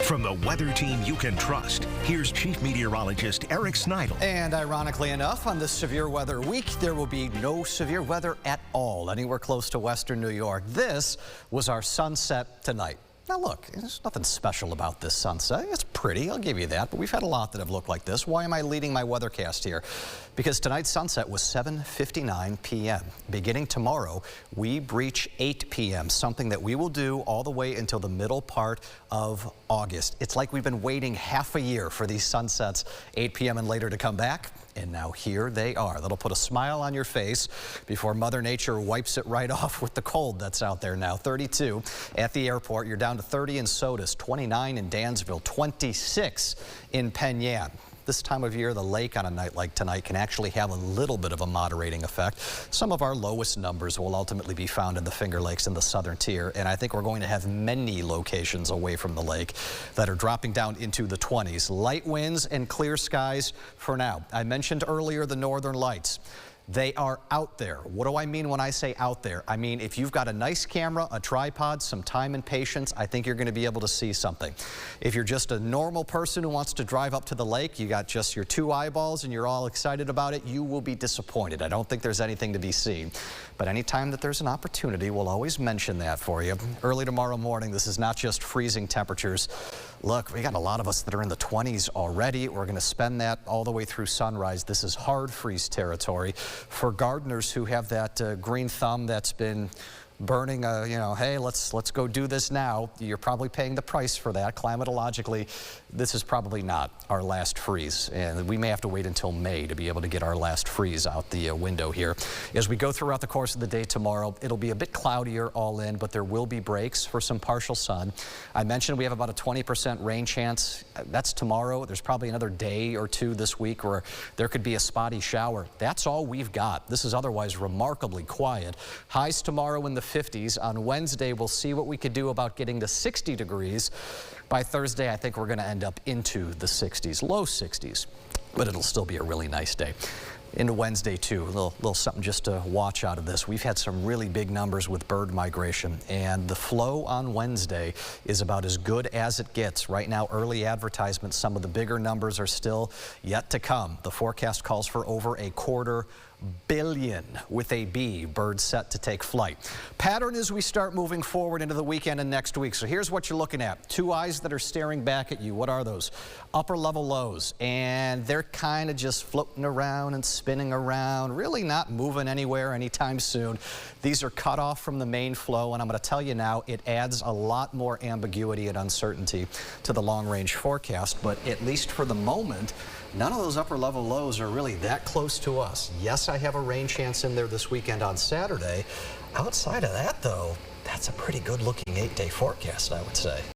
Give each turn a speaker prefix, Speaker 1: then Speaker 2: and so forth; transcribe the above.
Speaker 1: From the weather team you can trust, here's Chief Meteorologist Eric Snidel.
Speaker 2: And ironically enough, on this severe weather week, there will be no severe weather at all anywhere close to western New York. This was our sunset tonight. Now look, there's nothing special about this sunset. It's pretty, I'll give you that, but we've had a lot that have looked like this. Why am I leading my weathercast here? Because tonight's sunset was 7:59 p.m. Beginning tomorrow, we breach 8 p.m., something that we will do all the way until the middle part of August. It's like we've been waiting half a year for these sunsets, 8 p.m. and later, to come back. And now here they are. That'll put a smile on your face before Mother Nature wipes it right off with the cold that's out there now. 32 at the airport. You're down to 30 in Sodus, 29 in Dansville, 26 in Penn Yan. This time of year, the lake on a night like tonight can actually have a little bit of a moderating effect. Some of our lowest numbers will ultimately be found in the Finger Lakes in the southern tier, and I think we're going to have many locations away from the lake that are dropping down into the 20s. Light winds and clear skies for now. I mentioned earlier the northern lights. They are out there. What do I mean when I say out there? I mean, if you've got a nice camera, a tripod, some time and patience, I think you're going to be able to see something. If you're just a normal person who wants to drive up to the lake, you got just your two eyeballs and you're all excited about it, you will be disappointed. I don't think there's anything to be seen. But anytime that there's an opportunity, we'll always mention that for you. Early tomorrow morning, this is not just freezing temperatures. Look, we got a lot of us that are in the 20s already. We're going to spend that all the way through sunrise. This is hard freeze territory. For gardeners who have that green thumb that's been burning, you know, hey, let's go do this now. You're probably paying the price for that. Climatologically, this is probably not our last freeze, and we may have to wait until May to be able to get our last freeze out the window here. As we go throughout the course of the day tomorrow, it'll be a bit cloudier all in, but there will be breaks for some partial sun. I mentioned we have about a 20% rain chance. That's tomorrow. There's probably another day or two this week where there could be a spotty shower. That's all we've got. This is otherwise remarkably quiet. Highs tomorrow in the 50s. On Wednesday, we'll see what we could do about getting to 60 degrees. By Thursday, I think we're going to end up into the 60s, low 60s, but it'll still be a really nice day. Into Wednesday, too, a little something just to watch out of this. We've had some really big numbers with bird migration, and the flow on Wednesday is about as good as it gets. Right now, early advertisements, some of the bigger numbers are still yet to come. The forecast calls for over a 250 million, with a B, birds set to take flight. Pattern as we start moving forward into the weekend and next week. So here's what you're looking at. Two eyes that are staring back at you. What are those? Upper level lows, and they're kind of just floating around and spinning around, really not moving anywhere anytime soon. These are cut off from the main flow, and I'm going to tell you now, it adds a lot more ambiguity and uncertainty to the long-range forecast, but at least for the moment, none of those upper level lows are really that close to us. Yes, I have a rain chance in there this weekend on Saturday. Outside of that, though, that's a pretty good looking 8-day forecast, I would say.